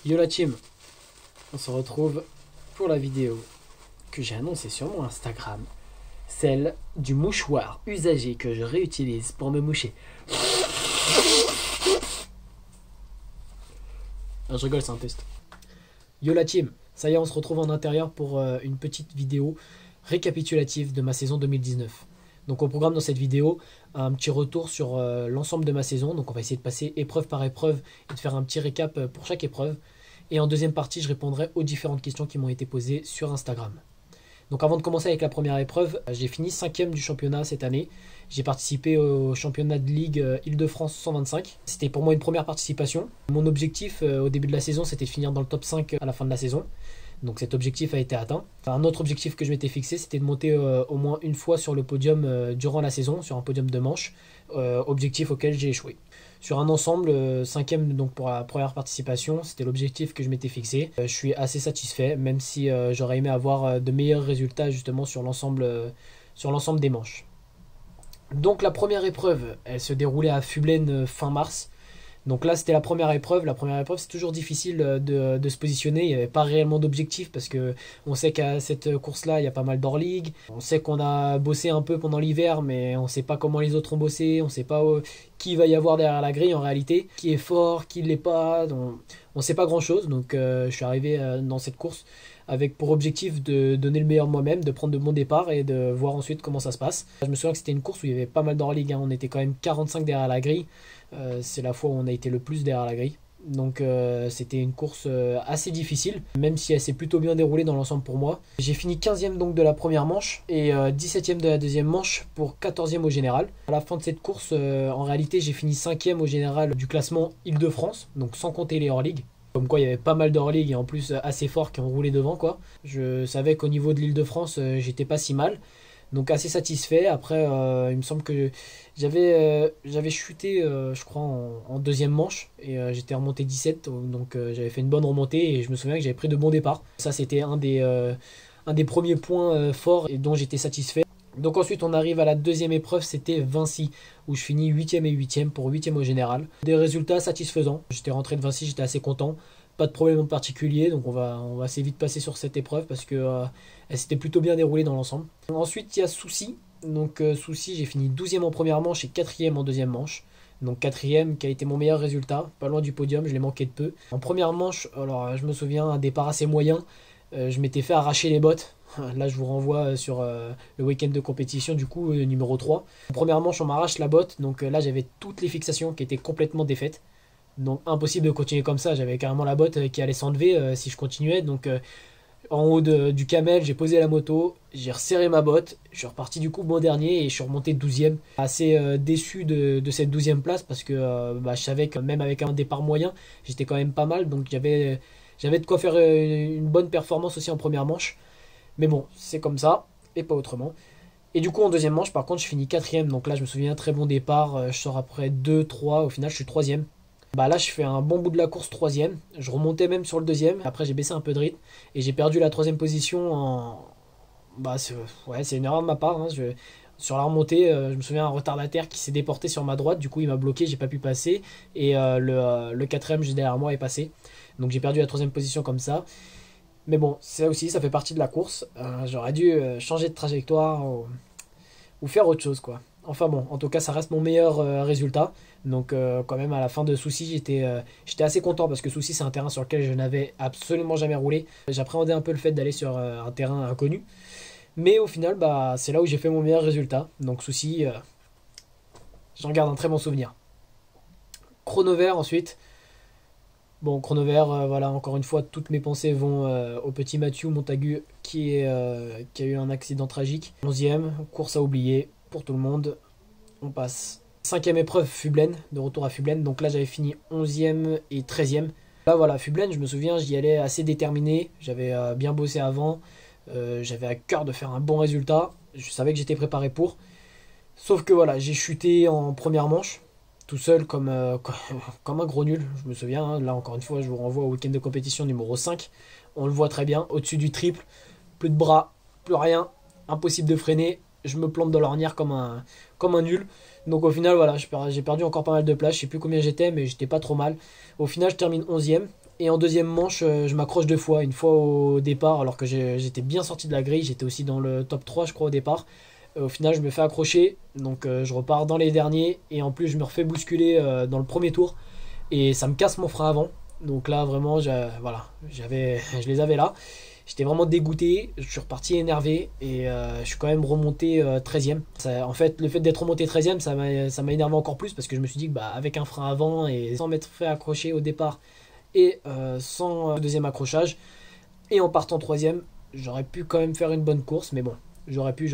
Yo la team, on se retrouve pour la vidéo que j'ai annoncée sur mon Instagram, celle du mouchoir usagé que je réutilise pour me moucher. Ah, je rigole, c'est un test. Yo la team, ça y est, on se retrouve en intérieur pour une petite vidéo récapitulative de ma saison 2019. Donc au programme dans cette vidéo, un petit retour sur l'ensemble de ma saison. Donc on va essayer de passer épreuve par épreuve et de faire un petit récap pour chaque épreuve. Et en deuxième partie, je répondrai aux différentes questions qui m'ont été posées sur Instagram. Donc avant de commencer avec la première épreuve, j'ai fini 5e du championnat cette année. J'ai participé au championnat de Ligue Île-de-France 125. C'était pour moi une première participation. Mon objectif au début de la saison, c'était de finir dans le top 5 à la fin de la saison. Donc cet objectif a été atteint. Un autre objectif que je m'étais fixé, c'était de monter au moins une fois sur le podium durant la saison, sur un podium de manche, objectif auquel j'ai échoué. Sur un ensemble, 5e donc pour la première participation, c'était l'objectif que je m'étais fixé. Je suis assez satisfait, même si j'aurais aimé avoir de meilleurs résultats justement sur l'ensemble des manches. Donc la première épreuve, elle se déroulait à Fublaine fin mars. Donc là, c'était la première épreuve. La première épreuve, c'est toujours difficile de se positionner. Il n'y avait pas réellement d'objectif parce que on sait qu'à cette course-là, il y a pas mal d'hors-ligue. On sait qu'on a bossé un peu pendant l'hiver, mais on ne sait pas comment les autres ont bossé. On ne sait pas qui va y avoir derrière la grille en réalité, qui est fort, qui ne l'est pas. On ne sait pas grand-chose. Donc je suis arrivé dans cette course avec pour objectif de donner le meilleur de moi-même, de prendre de bons départs et de voir ensuite comment ça se passe. Je me souviens que c'était une course où il y avait pas mal d'hors-ligue. On était quand même 45 derrière la grille. C'est la fois où on a été le plus derrière la grille. Donc c'était une course assez difficile, même si elle s'est plutôt bien déroulée dans l'ensemble pour moi. J'ai fini 15e donc de la première manche et 17e de la deuxième manche pour 14e au général. À la fin de cette course, en réalité, j'ai fini 5e au général du classement Île-de-France, donc sans compter les hors-ligue. Comme quoi il y avait pas mal d'hors-ligue et en plus assez forts qui ont roulé devant quoi. Je savais qu'au niveau de l'Île-de-France, j'étais pas si mal. Donc assez satisfait. Après, il me semble que j'avais chuté, je crois, en deuxième manche. Et j'étais remonté 17. Donc j'avais fait une bonne remontée. Et je me souviens que j'avais pris de bons départs. Ça, c'était un des premiers points forts et dont j'étais satisfait. Donc ensuite, on arrive à la deuxième épreuve. C'était Vinci, où je finis 8e et 8e pour 8e au général. Des résultats satisfaisants. J'étais rentré de Vinci, j'étais assez content. Pas de problème en particulier, donc on va assez vite passer sur cette épreuve parce que elle s'était plutôt bien déroulée dans l'ensemble. Ensuite, il y a Souci. Donc Souci, j'ai fini 12e en première manche et 4e en deuxième manche. Donc 4e qui a été mon meilleur résultat, pas loin du podium, je l'ai manqué de peu. En première manche, alors je me souviens, un départ assez moyen, je m'étais fait arracher les bottes. Là, je vous renvoie sur le week-end de compétition, du coup, numéro 3. En première manche, on m'arrache la botte, donc là, j'avais toutes les fixations qui étaient complètement défaites. Donc impossible de continuer comme ça, j'avais carrément la botte qui allait s'enlever si je continuais. Donc en haut du camel, j'ai posé la moto, j'ai resserré ma botte, je suis reparti du coup bon dernier et je suis remonté 12e. Assez déçu de cette 12e place parce que je savais que même avec un départ moyen, j'étais quand même pas mal. Donc j'avais de quoi faire une bonne performance aussi en première manche. Mais bon, c'est comme ça et pas autrement. Et du coup en deuxième manche par contre je finis 4e. Donc là je me souviens, très bon départ, je sors après 2-3, au final je suis 3e. Bah là je fais un bon bout de la course 3e, je remontais même sur le deuxième, après j'ai baissé un peu de rythme et j'ai perdu la 3e position en... Bah c'est une erreur de ma part, hein. Sur la remontée, je me souviens un retardataire qui s'est déporté sur ma droite, du coup il m'a bloqué, j'ai pas pu passer et le 4e juste derrière moi est passé. Donc j'ai perdu la 3e position comme ça. Mais bon, ça aussi ça fait partie de la course, j'aurais dû changer de trajectoire ou faire autre chose quoi. Enfin bon, en tout cas ça reste mon meilleur résultat. Donc quand même à la fin de Souci j'étais assez content parce que Souci c'est un terrain sur lequel je n'avais absolument jamais roulé. J'appréhendais un peu le fait d'aller sur un terrain inconnu. Mais au final bah, c'est là où j'ai fait mon meilleur résultat. Donc Souci, j'en garde un très bon souvenir. Chronovert ensuite. Bon, Chronovert, voilà, encore une fois, toutes mes pensées vont au petit Mathieu Montagu qui a eu un accident tragique. 11e, course à oublier pour tout le monde. On passe. 5e épreuve, Fublaine, de retour à Fublaine. Donc là, j'avais fini 11e et 13e. Là, voilà, Fublaine, je me souviens, j'y allais assez déterminé. J'avais bien bossé avant. J'avais à cœur de faire un bon résultat. Je savais que j'étais préparé pour. Sauf que voilà, j'ai chuté en première manche tout seul comme un gros nul, je me souviens. Hein. Là, encore une fois, je vous renvoie au week-end de compétition numéro 5. On le voit très bien, au-dessus du triple, plus de bras, plus rien, impossible de freiner. Je me plante dans l'ornière comme un nul. Donc au final, voilà, j'ai perdu encore pas mal de place. Je sais plus combien j'étais, mais j'étais pas trop mal. Au final, je termine 11e. Et en deuxième manche, je m'accroche 2 fois. Une fois au départ, alors que j'étais bien sorti de la grille. J'étais aussi dans le top 3, je crois, au départ. Au final, je me fais accrocher. Donc, je repars dans les derniers. Et en plus, je me refais bousculer dans le premier tour. Et ça me casse mon frein avant. Donc là, vraiment, voilà, je les avais là. J'étais vraiment dégoûté, je suis reparti énervé et je suis quand même remonté 13e. En fait, le fait d'être remonté 13e, ça m'a énervé encore plus parce que je me suis dit que avec un frein avant et sans m'être fait accrocher au départ et sans deuxième accrochage et en partant 3e, j'aurais pu quand même faire une bonne course, mais bon, j'aurais pu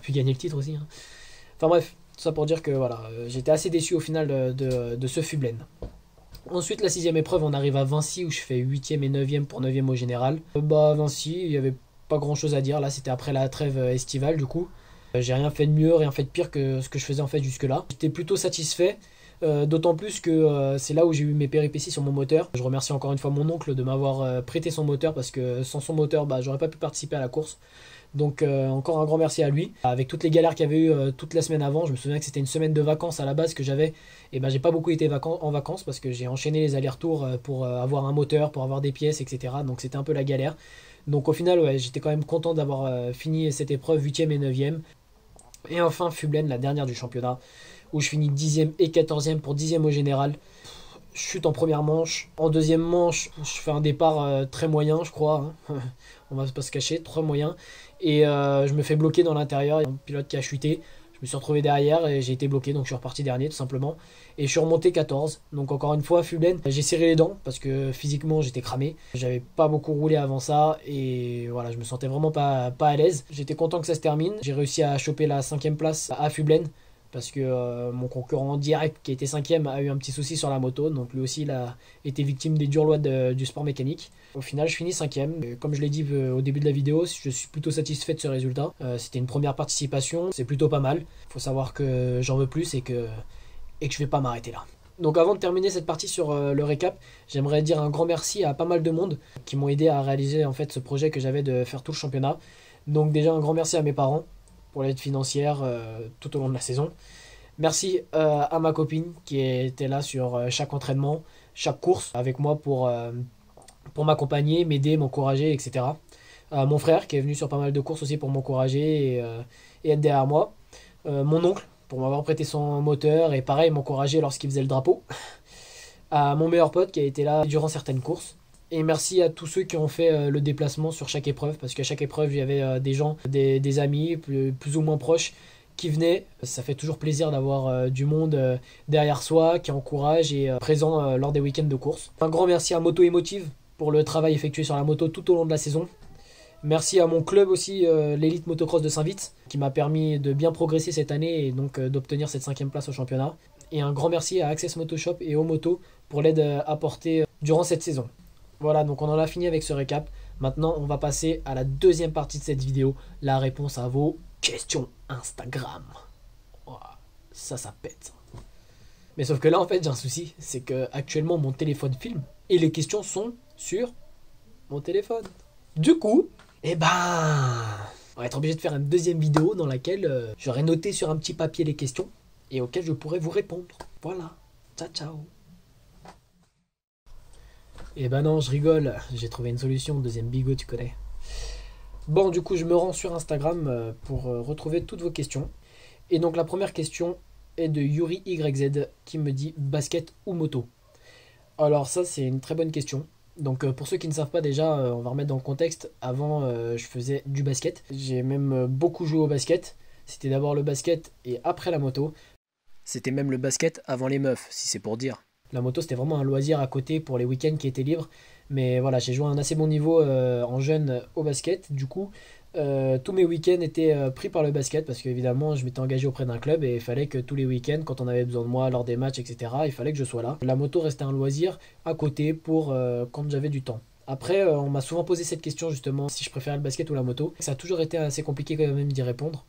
gagner le titre aussi, hein. Enfin bref, tout ça pour dire que voilà, j'étais assez déçu au final de ce Fublen. Ensuite, la sixième épreuve, on arrive à Vinci où je fais 8e et 9e pour 9e au général. Vinci, il n'y avait pas grand chose à dire. Là, c'était après la trêve estivale, du coup. J'ai rien fait de mieux, rien fait de pire que ce que je faisais en fait jusque-là. J'étais plutôt satisfait, d'autant plus que c'est là où j'ai eu mes péripéties sur mon moteur. Je remercie encore une fois mon oncle de m'avoir prêté son moteur parce que sans son moteur, j'aurais pas pu participer à la course. Donc encore un grand merci à lui. Avec toutes les galères qu'il y avait eu toute la semaine avant, je me souviens que c'était une semaine de vacances à la base que j'avais. Et j'ai pas beaucoup été en vacances parce que j'ai enchaîné les allers-retours pour avoir un moteur, pour avoir des pièces, etc. Donc c'était un peu la galère. Donc au final, ouais, j'étais quand même content d'avoir fini cette épreuve 8e et 9e. Et enfin Fublen, la dernière du championnat, où je finis 10e et 14e pour 10e au général. Je chute en première manche. En deuxième manche, je fais un départ très moyen, je crois, hein. On va pas se cacher, très moyen. Et je me fais bloquer dans l'intérieur. Il y a un pilote qui a chuté. Je me suis retrouvé derrière et j'ai été bloqué. Donc je suis reparti dernier tout simplement. Et je suis remonté 14. Donc encore une fois, Fublen, j'ai serré les dents parce que physiquement j'étais cramé. J'avais pas beaucoup roulé avant ça. Et voilà, je me sentais vraiment pas à l'aise. J'étais content que ça se termine. J'ai réussi à choper la 5e place à Fublen. Parce que mon concurrent direct qui était 5e a eu un petit souci sur la moto. Donc lui aussi il a été victime des dures lois du sport mécanique. Au final je finis 5e. Comme je l'ai dit au début de la vidéo, je suis plutôt satisfait de ce résultat. C'était une première participation, c'est plutôt pas mal. Il faut savoir que j'en veux plus et que je vais pas m'arrêter là. Donc avant de terminer cette partie sur le récap, j'aimerais dire un grand merci à pas mal de monde qui m'ont aidé à réaliser en fait ce projet que j'avais de faire tout le championnat. Donc déjà un grand merci à mes parents pour l'aide financière tout au long de la saison. Merci à ma copine qui était là sur chaque entraînement, chaque course avec moi pour m'accompagner, m'aider, m'encourager, etc. Mon frère qui est venu sur pas mal de courses aussi pour m'encourager et être derrière moi. Mon oncle pour m'avoir prêté son moteur et pareil m'encourager lorsqu'il faisait le drapeau. Mon meilleur pote qui a été là durant certaines courses. Et merci à tous ceux qui ont fait le déplacement sur chaque épreuve, parce qu'à chaque épreuve, il y avait des gens, des amis plus ou moins proches qui venaient. Ça fait toujours plaisir d'avoir du monde derrière soi, qui encourage et présent lors des week-ends de course. Un grand merci à Moto Emotive pour le travail effectué sur la moto tout au long de la saison. Merci à mon club aussi, l'Elite Motocross de Saint-Vith, qui m'a permis de bien progresser cette année et donc d'obtenir cette 5e place au championnat. Et un grand merci à Access Motoshop et Omoto pour l'aide apportée durant cette saison. Voilà, donc on en a fini avec ce récap. Maintenant, on va passer à la deuxième partie de cette vidéo, la réponse à vos questions Instagram. Ouah, ça pète. Mais sauf que là, en fait, j'ai un souci. C'est que actuellement mon téléphone filme et les questions sont sur mon téléphone. Du coup, on va être obligé de faire une deuxième vidéo dans laquelle j'aurai noté sur un petit papier les questions et auxquelles je pourrai vous répondre. Voilà. Ciao, ciao. Non, je rigole, j'ai trouvé une solution, deuxième bigot, tu connais. Bon, du coup, je me rends sur Instagram pour retrouver toutes vos questions. Et donc, la première question est de Yuri YZ qui me dit basket ou moto. Alors, ça, c'est une très bonne question. Donc, pour ceux qui ne savent pas déjà, on va remettre dans le contexte. Avant, je faisais du basket. J'ai même beaucoup joué au basket. C'était d'abord le basket et après la moto. C'était même le basket avant les meufs, si c'est pour dire. La moto, c'était vraiment un loisir à côté pour les week-ends qui étaient libres. Mais voilà, j'ai joué à un assez bon niveau en jeune au basket. Du coup, tous mes week-ends étaient pris par le basket parce qu'évidemment, je m'étais engagé auprès d'un club et il fallait que tous les week-ends, quand on avait besoin de moi lors des matchs, etc., il fallait que je sois là. La moto restait un loisir à côté pour quand j'avais du temps. Après, on m'a souvent posé cette question justement, si je préférais le basket ou la moto. Ça a toujours été assez compliqué quand même d'y répondre.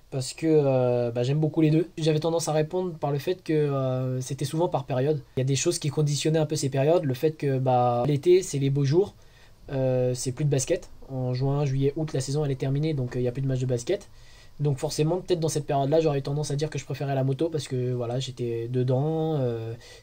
Parce que j'aime beaucoup les deux. J'avais tendance à répondre par le fait que c'était souvent par période. Il y a des choses qui conditionnaient un peu ces périodes. Le fait que l'été, c'est les beaux jours, c'est plus de basket. En juin, juillet, août, la saison elle est terminée, donc il n'y a plus de match de basket. Donc forcément, peut-être dans cette période-là, j'aurais eu tendance à dire que je préférais la moto parce que voilà, j'étais dedans,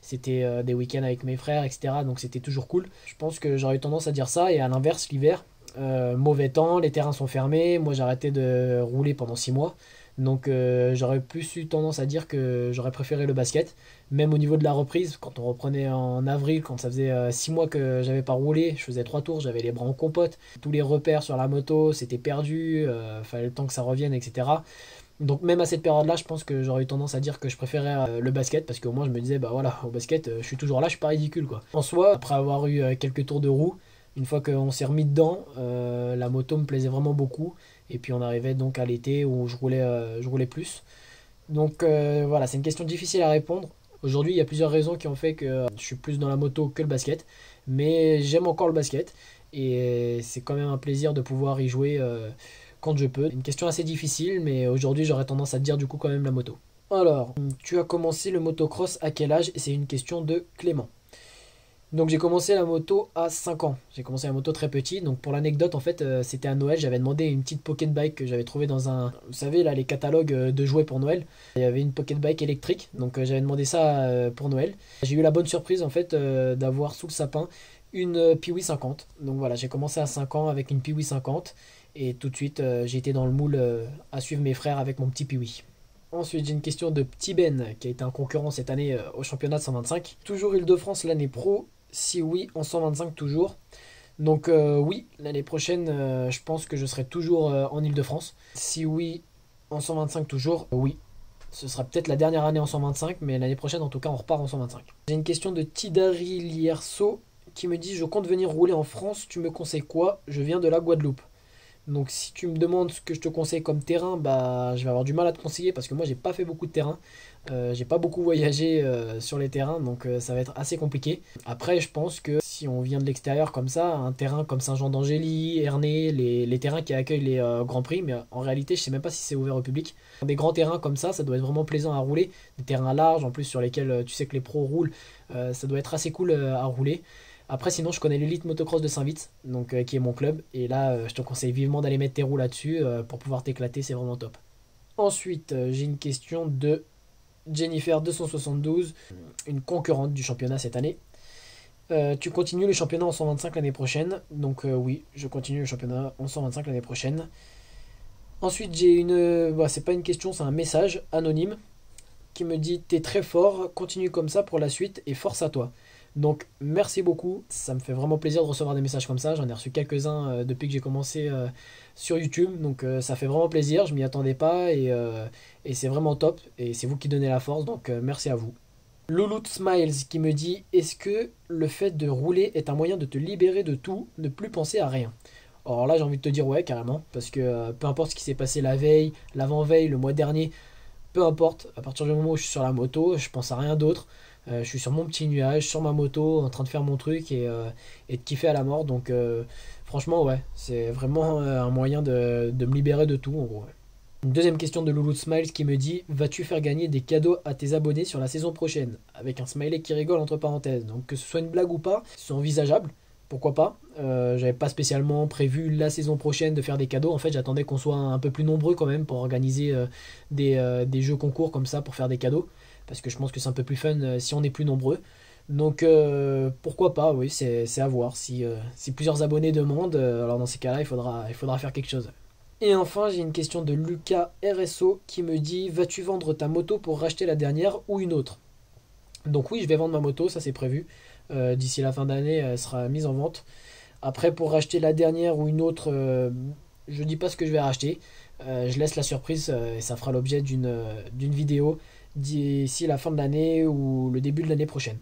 c'était des week-ends avec mes frères, etc. Donc c'était toujours cool. Je pense que j'aurais eu tendance à dire ça. Et à l'inverse, l'hiver, mauvais temps, les terrains sont fermés. Moi, j'ai arrêté de rouler pendant 6 mois. Donc j'aurais plus eu tendance à dire que j'aurais préféré le basket. Même au niveau de la reprise, quand on reprenait en avril, quand ça faisait 6 mois que j'avais pas roulé, je faisais 3 tours, j'avais les bras en compote. Tous les repères sur la moto, c'était perdu, fallait le temps que ça revienne, etc. Donc même à cette période-là, je pense que j'aurais eu tendance à dire que je préférais le basket, parce qu'au moins je me disais, bah voilà, au basket, je suis toujours là, je suis pas ridicule quoi. En soi, après avoir eu quelques tours de roue, une fois qu'on s'est remis dedans, la moto me plaisait vraiment beaucoup. Et puis on arrivait donc à l'été où je roulais plus. Donc voilà, c'est une question difficile à répondre. Aujourd'hui, il y a plusieurs raisons qui ont fait que je suis plus dans la moto que le basket. Mais j'aime encore le basket. Et c'est quand même un plaisir de pouvoir y jouer quand je peux. Une question assez difficile, mais aujourd'hui j'aurais tendance à te dire du coup quand même la moto. Alors, tu as commencé le motocross à quel âge? Et c'est une question de Clément. Donc j'ai commencé la moto à 5 ans. J'ai commencé la moto très petit. Donc pour l'anecdote, en fait, c'était à Noël. J'avais demandé une petite pocket bike que j'avais trouvée dans un... Vous savez, là, les catalogues de jouets pour Noël. Il y avait une pocket bike électrique. Donc j'avais demandé ça pour Noël. J'ai eu la bonne surprise, en fait, d'avoir sous le sapin une Piwi 50. Donc voilà, j'ai commencé à 5 ans avec une Piwi 50. Et tout de suite, j'ai été dans le moule à suivre mes frères avec mon petit Piwi. Ensuite, j'ai une question de Petit Ben, qui a été un concurrent cette année au championnat de 125. Toujours Île-de-France l'année pro? Si oui, en 125 toujours. Donc oui, l'année prochaine, je pense que je serai toujours en Île-de-France. Si oui, en 125 toujours, oui. Ce sera peut-être la dernière année en 125, mais l'année prochaine, en tout cas, on repart en 125. J'ai une question de Tidari Lierso qui me dit: je compte venir rouler en France, tu me conseilles quoi? Je viens de la Guadeloupe. Donc si tu me demandes ce que je te conseille comme terrain, bah je vais avoir du mal à te conseiller parce que moi j'ai pas fait beaucoup de terrain. J'ai pas beaucoup voyagé sur les terrains, donc ça va être assez compliqué. Après, je pense que si on vient de l'extérieur comme ça, un terrain comme Saint-Jean-d'Angély, Ernée, les terrains qui accueillent les Grands Prix, mais en réalité je sais même pas si c'est ouvert au public. Des grands terrains comme ça doit être vraiment plaisant à rouler. Des terrains larges en plus sur lesquels tu sais que les pros roulent, ça doit être assez cool à rouler. Après, sinon, je connais l'élite motocross de Saint-Vith, donc qui est mon club. Et là, je te conseille vivement d'aller mettre tes roues là-dessus pour pouvoir t'éclater, c'est vraiment top. Ensuite, j'ai une question de Jennifer 272, une concurrente du championnat cette année. Tu continues le championnat en 125 l'année prochaine? Donc oui, je continue le championnat en 125 l'année prochaine. Ensuite, j'ai une... c'est pas une question, c'est un message anonyme qui me dit: t'es très fort, continue comme ça pour la suite et force à toi. Donc merci beaucoup, ça me fait vraiment plaisir de recevoir des messages comme ça. J'en ai reçu quelques-uns depuis que j'ai commencé sur YouTube, donc ça fait vraiment plaisir, je m'y attendais pas et c'est vraiment top et c'est vous qui donnez la force, donc merci à vous. Loulout Smiles qui me dit: est-ce que le fait de rouler est un moyen de te libérer de tout, ne plus penser à rien? Alors là j'ai envie de te dire ouais, carrément, parce que peu importe ce qui s'est passé la veille, l'avant-veille, le mois dernier, peu importe, à partir du moment où je suis sur la moto, je pense à rien d'autre. Je suis sur mon petit nuage, sur ma moto, en train de faire mon truc et de kiffer à la mort. Donc franchement ouais, c'est vraiment un moyen de me libérer de tout en gros. Ouais. Une deuxième question de Loulout Smiles qui me dit: vas-tu faire gagner des cadeaux à tes abonnés sur la saison prochaine? Avec un smiley qui rigole entre parenthèses. Donc que ce soit une blague ou pas, c'est envisageable. Pourquoi pas? J'avais pas spécialement prévu la saison prochaine de faire des cadeaux. En fait, j'attendais qu'on soit un peu plus nombreux quand même pour organiser des jeux concours comme ça pour faire des cadeaux. Parce que je pense que c'est un peu plus fun si on est plus nombreux. Donc pourquoi pas, oui, c'est à voir. Si plusieurs abonnés demandent, alors dans ces cas-là, il faudra faire quelque chose. Et enfin, j'ai une question de Lucas RSO qui me dit: vas-tu vendre ta moto pour racheter la dernière ou une autre? Donc oui, je vais vendre ma moto, ça c'est prévu. D'ici la fin d'année, elle sera mise en vente. Après, pour racheter la dernière ou une autre, je dis pas ce que je vais racheter. Je laisse la surprise et ça fera l'objet d'une vidéo d'ici la fin de l'année ou le début de l'année prochaine.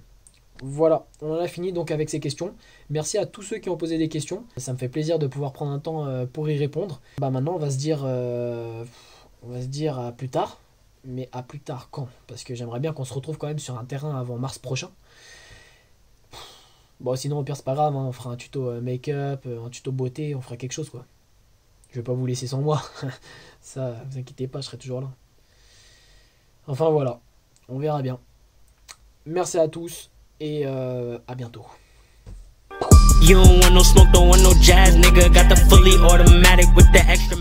Voilà, on en a fini donc avec ces questions. Merci à tous ceux qui ont posé des questions. Ça me fait plaisir de pouvoir prendre un temps pour y répondre. Maintenant, on va se dire à plus tard. Mais à plus tard quand? Parce que j'aimerais bien qu'on se retrouve quand même sur un terrain avant mars prochain. Bon, sinon au pire c'est pas grave, hein, on fera un tuto make-up, un tuto beauté, on fera quelque chose quoi. Je vais pas vous laisser sans moi. Ça, vous inquiétez pas, je serai toujours là. Enfin voilà, on verra bien. Merci à tous et à bientôt. You don't want no smoke, don't want no jazz, nigga. Got the fully automatic with the extra